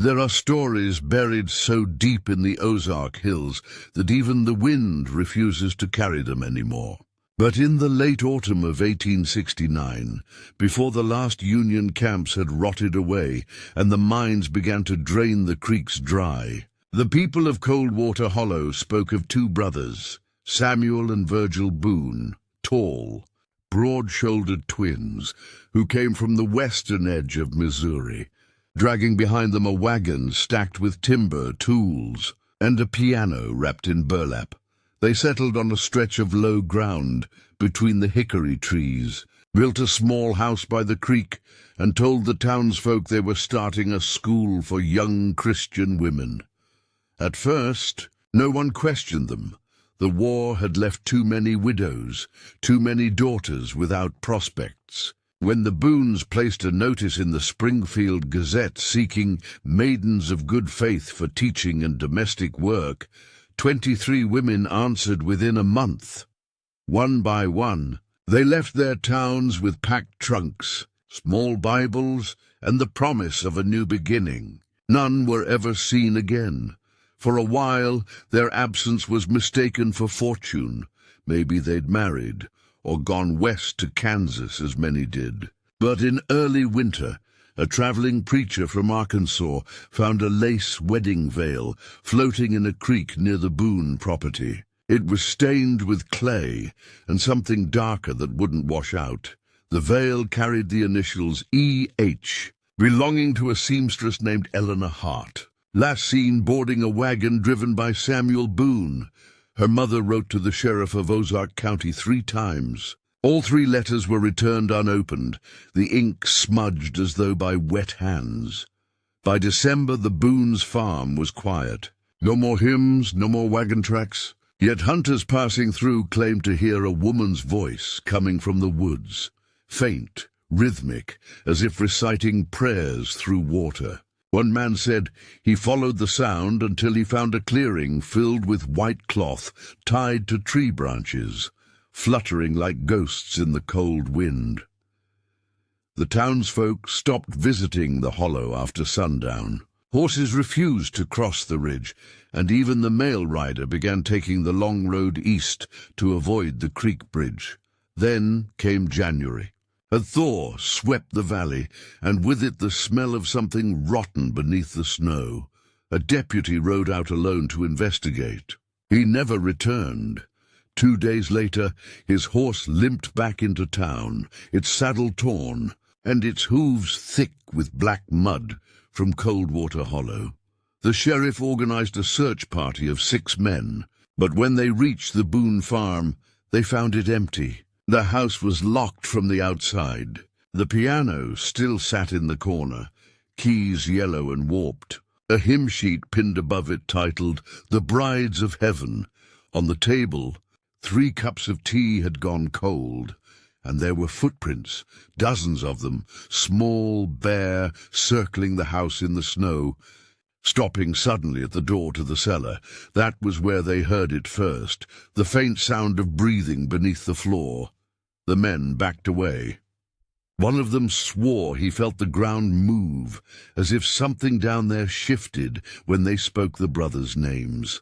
There are stories buried so deep in the Ozark hills that even the wind refuses to carry them anymore. But in the late autumn of 1869, before the last Union camps had rotted away and the mines began to drain the creeks dry, the people of Coldwater Hollow spoke of two brothers, Samuel and Virgil Boone, tall, broad-shouldered twins, who came from the western edge of Missouri, dragging behind them a wagon stacked with timber, tools, and a piano wrapped in burlap. They settled on a stretch of low ground between the hickory trees, built a small house by the creek, and told the townsfolk they were starting a school for young Christian women. At first, no one questioned them. The war had left too many widows, too many daughters without prospects. When the Boones placed a notice in the Springfield Gazette seeking maidens of good faith for teaching and domestic work, 23 women answered within a month. One by one, they left their towns with packed trunks, small Bibles, and the promise of a new beginning. None were ever seen again. For a while, their absence was mistaken for fortune. Maybe they'd married, or gone west to Kansas, as many did. But in early winter, a traveling preacher from Arkansas found a lace wedding veil floating in a creek near the Boone property. It was stained with clay and something darker that wouldn't wash out. The veil carried the initials E.H., belonging to a seamstress named Eleanor Hart. Last seen boarding a wagon driven by Samuel Boone. Her mother wrote to the sheriff of Ozark County 3 times. All 3 letters were returned unopened, the ink smudged as though by wet hands. By December, the Boone's farm was quiet. No more hymns, no more wagon tracks. Yet hunters passing through claimed to hear a woman's voice coming from the woods, faint, rhythmic, as if reciting prayers through water. One man said he followed the sound until he found a clearing filled with white cloth tied to tree branches, fluttering like ghosts in the cold wind. The townsfolk stopped visiting the hollow after sundown. Horses refused to cross the ridge, and even the mail rider began taking the long road east to avoid the creek bridge. Then came January. A thaw swept the valley, and with it the smell of something rotten beneath the snow. A deputy rode out alone to investigate. He never returned. 2 days later, his horse limped back into town, its saddle torn, and its hooves thick with black mud from Coldwater Hollow. The sheriff organized a search party of 6 men, but when they reached the Boone farm, they found it empty. The house was locked from the outside. The piano still sat in the corner, keys yellow and warped. A hymn sheet pinned above it titled, "The Brides of Heaven." On the table, 3 cups of tea had gone cold, and there were footprints, dozens of them, small, bare, circling the house in the snow, stopping suddenly at the door to the cellar. That was where they heard it first, the faint sound of breathing beneath the floor. The men backed away. One of them swore he felt the ground move, as if something down there shifted when they spoke the brothers' names.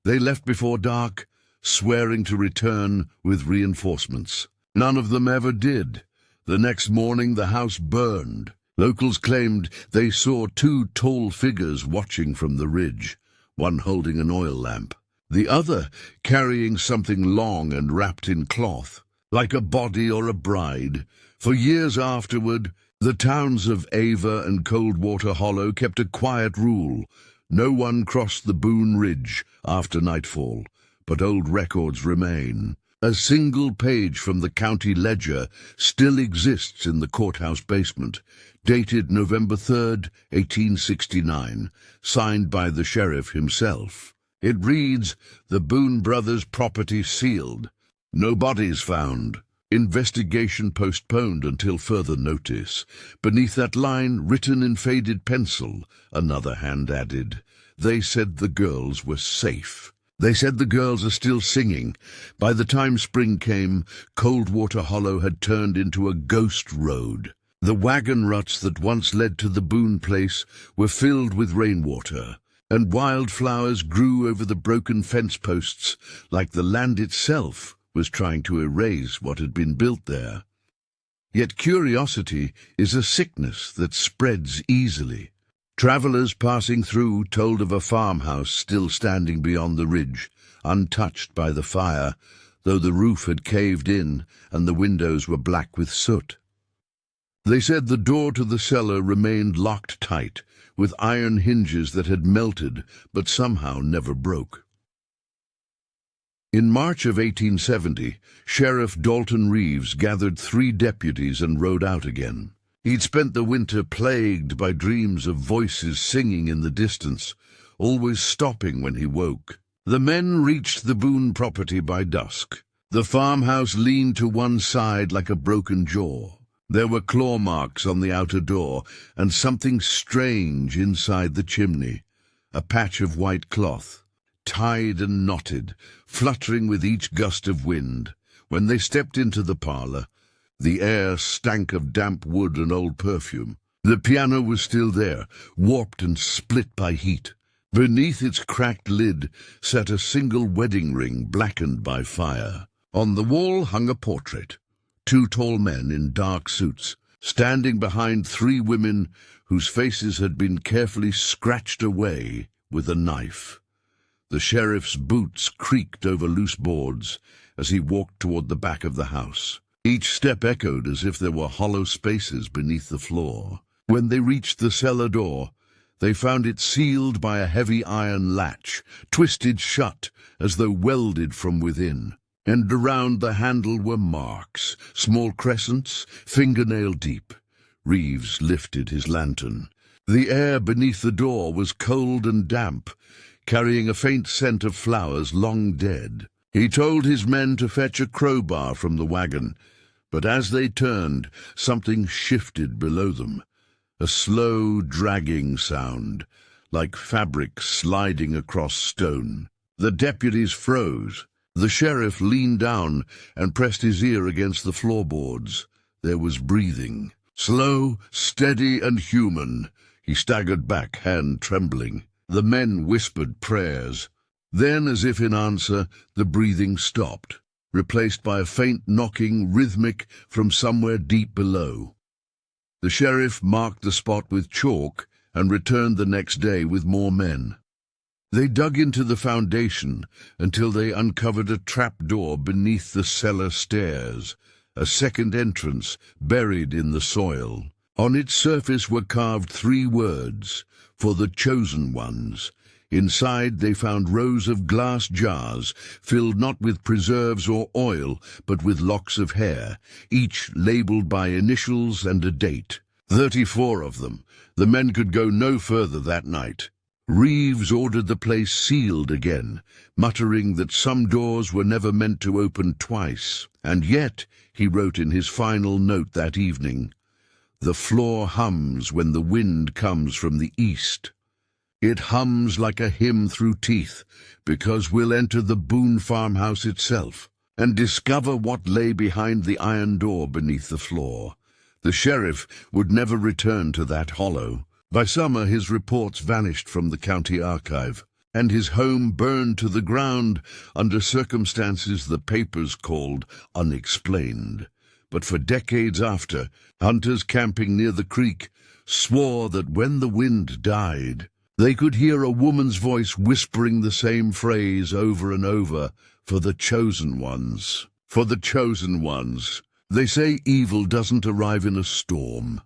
They left before dark, swearing to return with reinforcements. None of them ever did. The next morning the house burned. Locals claimed they saw 2 tall figures watching from the ridge, one holding an oil lamp, the other carrying something long and wrapped in cloth, like a body or a bride. For years afterward, the towns of Ava and Coldwater Hollow kept a quiet rule. No one crossed the Boone Ridge after nightfall, but old records remain. A single page from the county ledger still exists in the courthouse basement, dated November 3rd, 1869, signed by the sheriff himself. It reads, "The Boone brothers' property sealed. No bodies found. Investigation postponed until further notice." Beneath that line, written in faded pencil, another hand added, "They said the girls were safe." They said the girls are still singing. By the time spring came, Coldwater Hollow had turned into a ghost road. The wagon ruts that once led to the Boone place were filled with rainwater, and wildflowers grew over the broken fence posts like the land itself was trying to erase what had been built there. Yet curiosity is a sickness that spreads easily. Travelers passing through told of a farmhouse still standing beyond the ridge, untouched by the fire, though the roof had caved in and the windows were black with soot. They said the door to the cellar remained locked tight, with iron hinges that had melted but somehow never broke. In March of 1870, Sheriff Dalton Reeves gathered 3 deputies and rode out again. He'd spent the winter plagued by dreams of voices singing in the distance, always stopping when he woke. The men reached the Boone property by dusk. The farmhouse leaned to one side like a broken jaw. There were claw marks on the outer door, and something strange inside the chimney, a patch of white cloth, tied and knotted, fluttering with each gust of wind. When they stepped into the parlor, the air stank of damp wood and old perfume. The piano was still there, warped and split by heat. Beneath its cracked lid sat a single wedding ring blackened by fire. On the wall hung a portrait. 2 tall men in dark suits, standing behind 3 women whose faces had been carefully scratched away with a knife. The sheriff's boots creaked over loose boards as he walked toward the back of the house. Each step echoed as if there were hollow spaces beneath the floor. When they reached the cellar door, they found it sealed by a heavy iron latch, twisted shut as though welded from within. And around the handle were marks, small crescents, fingernail deep. Reeves lifted his lantern. The air beneath the door was cold and damp, carrying a faint scent of flowers long dead. He told his men to fetch a crowbar from the wagon, but as they turned, something shifted below them. A slow, dragging sound, like fabric sliding across stone. The deputies froze. The sheriff leaned down and pressed his ear against the floorboards. There was breathing. Slow, steady, and human. He staggered back, hand trembling. The men whispered prayers. Then, as if in answer, the breathing stopped, replaced by a faint knocking, rhythmic, from somewhere deep below. The sheriff marked the spot with chalk and returned the next day with more men. They dug into the foundation until they uncovered a trapdoor beneath the cellar stairs, a second entrance buried in the soil. On its surface were carved 3 words, "For the chosen ones." Inside they found rows of glass jars, filled not with preserves or oil, but with locks of hair, each labeled by initials and a date. 34 of them. The men could go no further that night. Reeves ordered the place sealed again, muttering that some doors were never meant to open twice. And yet, he wrote in his final note that evening, "The floor hums when the wind comes from the east. It hums like a hymn through teeth, because we'll enter the Boone farmhouse itself and discover what lay behind the iron door beneath the floor." The sheriff would never return to that hollow. By summer his reports vanished from the county archive, and his home burned to the ground under circumstances the papers called unexplained. But for decades after, hunters camping near the creek swore that when the wind died, they could hear a woman's voice whispering the same phrase over and over, "For the chosen ones, for the chosen ones." They say evil doesn't arrive in a storm.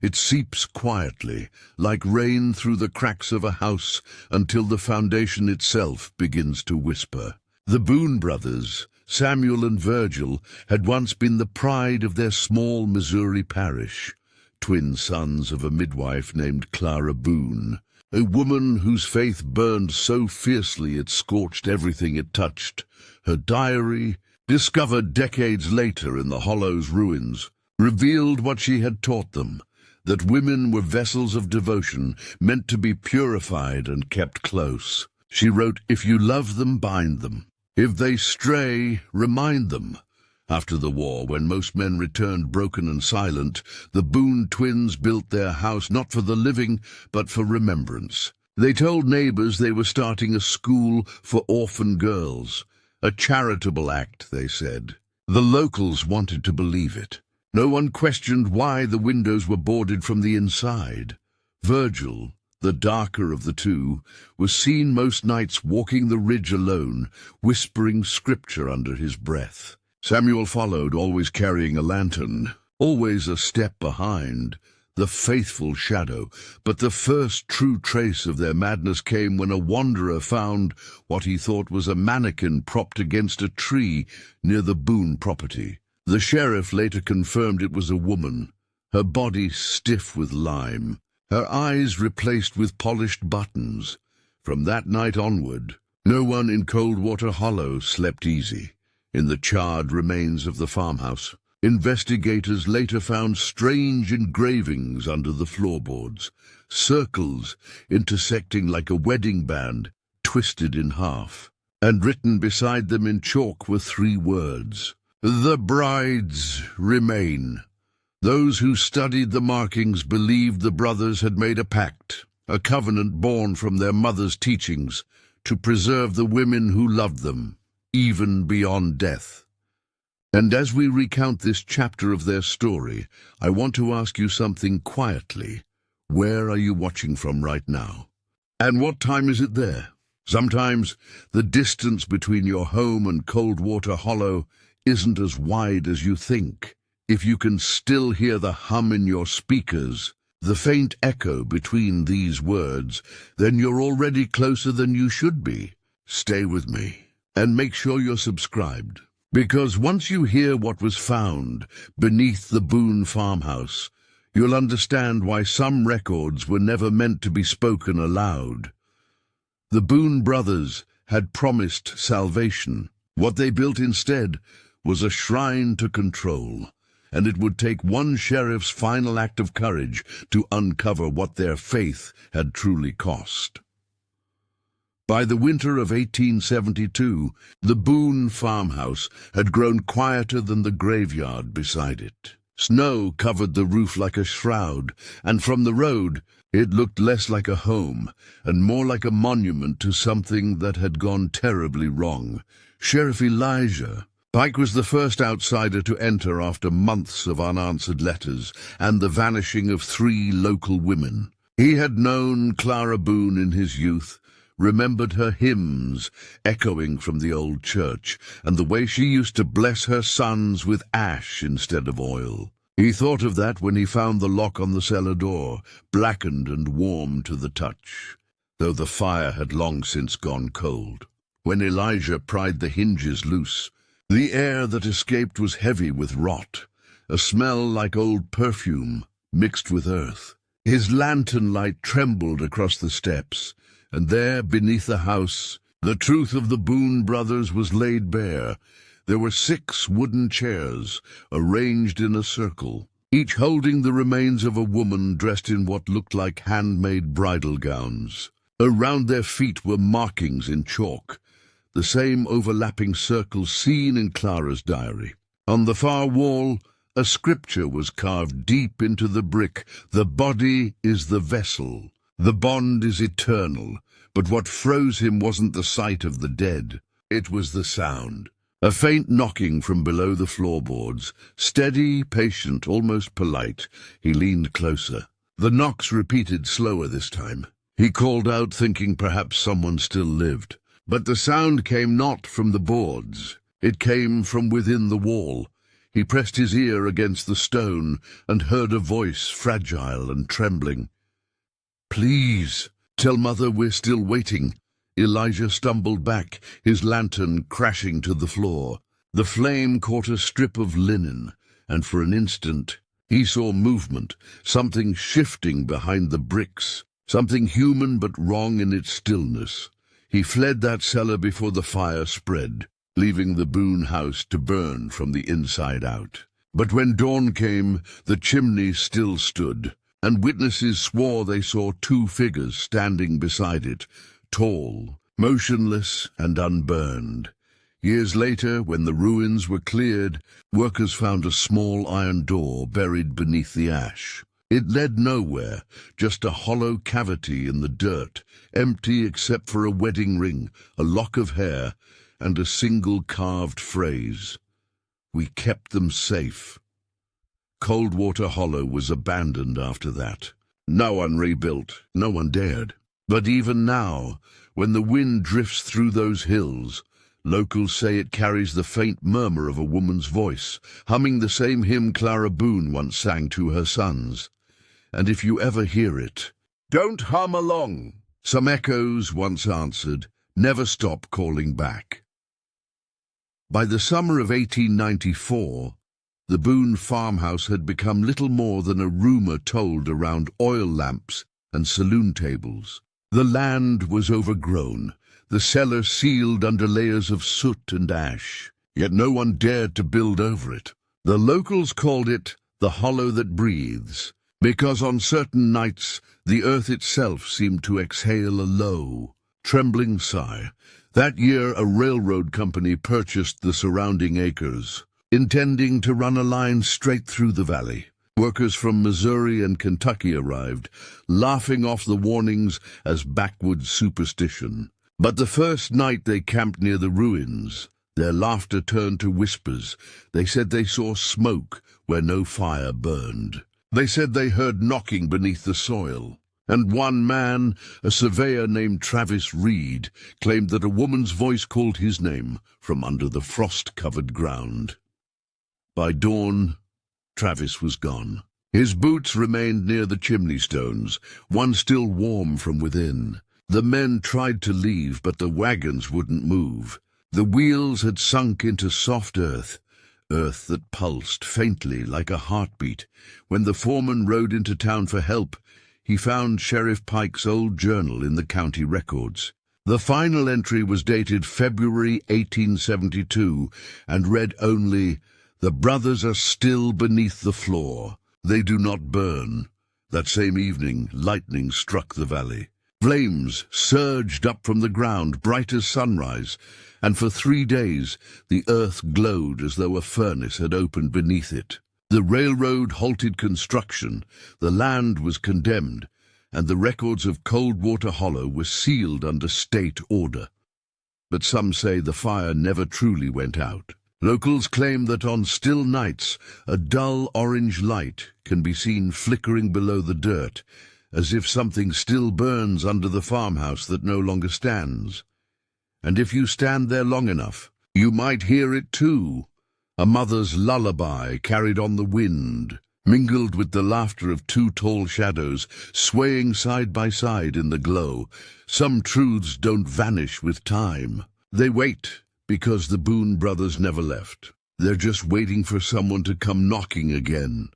It seeps quietly, like rain through the cracks of a house, until the foundation itself begins to whisper. The Boone brothers, Samuel and Virgil, had once been the pride of their small Missouri parish, twin sons of a midwife named Clara Boone, a woman whose faith burned so fiercely it scorched everything it touched. Her diary, discovered decades later in the hollow's ruins, revealed what she had taught them, that women were vessels of devotion, meant to be purified and kept close. She wrote, "If you love them, bind them. If they stray, remind them. After the war, when most men returned broken and silent, the Boone twins built their house not for the living, but for remembrance. They told neighbors they were starting a school for orphan girls. A charitable act, they said. The locals wanted to believe it. No one questioned why the windows were boarded from the inside. Virgil, the darker of the two, was seen most nights walking the ridge alone, whispering scripture under his breath. Samuel followed, always carrying a lantern, always a step behind, the faithful shadow. But the first true trace of their madness came when a wanderer found what he thought was a mannequin propped against a tree near the Boone property. The sheriff later confirmed it was a woman, her body stiff with lime, her eyes replaced with polished buttons. From that night onward, no one in Coldwater Hollow slept easy. In the charred remains of the farmhouse, investigators later found strange engravings under the floorboards, circles intersecting like a wedding band, twisted in half. And written beside them in chalk were 3 words: "The brides remain." Those who studied the markings believed the brothers had made a pact, a covenant born from their mother's teachings, to preserve the women who loved them, even beyond death. And as we recount this chapter of their story, I want to ask you something quietly. Where are you watching from right now? And what time is it there? Sometimes the distance between your home and Coldwater Hollow isn't as wide as you think. If you can still hear the hum in your speakers, the faint echo between these words, then you're already closer than you should be. Stay with me. And make sure you're subscribed, because once you hear what was found beneath the Boone farmhouse, you'll understand why some records were never meant to be spoken aloud. The Boone brothers had promised salvation. What they built instead was a shrine to control, and it would take one sheriff's final act of courage to uncover what their faith had truly cost. By the winter of 1872, the Boone farmhouse had grown quieter than the graveyard beside it. Snow covered the roof like a shroud, and from the road it looked less like a home and more like a monument to something that had gone terribly wrong. Sheriff Elijah Pike was the first outsider to enter after months of unanswered letters and the vanishing of 3 local women. He had known Clara Boone in his youth, remembered her hymns echoing from the old church, and the way she used to bless her sons with ash instead of oil. He thought of that when he found the lock on the cellar door, blackened and warm to the touch, though the fire had long since gone cold. When Elijah pried the hinges loose, the air that escaped was heavy with rot, a smell like old perfume mixed with earth. His lantern light trembled across the steps, and there, beneath the house, the truth of the Boone brothers was laid bare. There were 6 wooden chairs, arranged in a circle, each holding the remains of a woman dressed in what looked like handmade bridal gowns. Around their feet were markings in chalk, the same overlapping circles seen in Clara's diary. On the far wall, a scripture was carved deep into the brick: "The body is the vessel. The bond is eternal." But what froze him wasn't the sight of the dead. It was the sound. A faint knocking from below the floorboards. Steady, patient, almost polite. He leaned closer. The knocks repeated slower this time. He called out, thinking perhaps someone still lived. But the sound came not from the boards. It came from within the wall. He pressed his ear against the stone and heard a voice, fragile and trembling. "Please, tell Mother we're still waiting." Elijah stumbled back, his lantern crashing to the floor. The flame caught a strip of linen, and for an instant he saw movement, something shifting behind the bricks, something human but wrong in its stillness. He fled that cellar before the fire spread, leaving the Boone house to burn from the inside out. But when dawn came, the chimney still stood, and witnesses swore they saw 2 figures standing beside it, tall, motionless and unburned. Years later, when the ruins were cleared, workers found a small iron door buried beneath the ash. It led nowhere, just a hollow cavity in the dirt, empty except for a wedding ring, a lock of hair, and a single carved phrase. "We kept them safe." Coldwater Hollow was abandoned after that. No one rebuilt, no one dared. But even now, when the wind drifts through those hills, locals say it carries the faint murmur of a woman's voice, humming the same hymn Clara Boone once sang to her sons. And if you ever hear it, don't hum along. Some echoes once answered, never stop calling back. By the summer of 1894, the Boone farmhouse had become little more than a rumor told around oil lamps and saloon tables. The land was overgrown, the cellar sealed under layers of soot and ash, yet no one dared to build over it. The locals called it the hollow that breathes, because on certain nights the earth itself seemed to exhale a low, trembling sigh. That year a railroad company purchased the surrounding acres, intending to run a line straight through the valley. Workers from Missouri and Kentucky arrived, laughing off the warnings as backwoods superstition. But the first night they camped near the ruins, their laughter turned to whispers. They said they saw smoke where no fire burned. They said they heard knocking beneath the soil. And one man, a surveyor named Travis Reed, claimed that a woman's voice called his name from under the frost-covered ground. By dawn, Travis was gone. His boots remained near the chimney stones, one still warm from within. The men tried to leave, but the wagons wouldn't move. The wheels had sunk into soft earth that pulsed faintly like a heartbeat. When the foreman rode into town for help, he found Sheriff Pike's old journal in the county records. The final entry was dated February 1872 and read only, "The brothers are still beneath the floor. They do not burn." That same evening, lightning struck the valley. Flames surged up from the ground, bright as sunrise, and for 3 days the earth glowed as though a furnace had opened beneath it. The railroad halted construction, the land was condemned, and the records of Coldwater Hollow were sealed under state order. But some say the fire never truly went out. Locals claim that on still nights a dull orange light can be seen flickering below the dirt, as if something still burns under the farmhouse that no longer stands. And if you stand there long enough, you might hear it too. A mother's lullaby carried on the wind, mingled with the laughter of two tall shadows, swaying side by side in the glow. Some truths don't vanish with time. They wait, because the Boone brothers never left. They're just waiting for someone to come knocking again.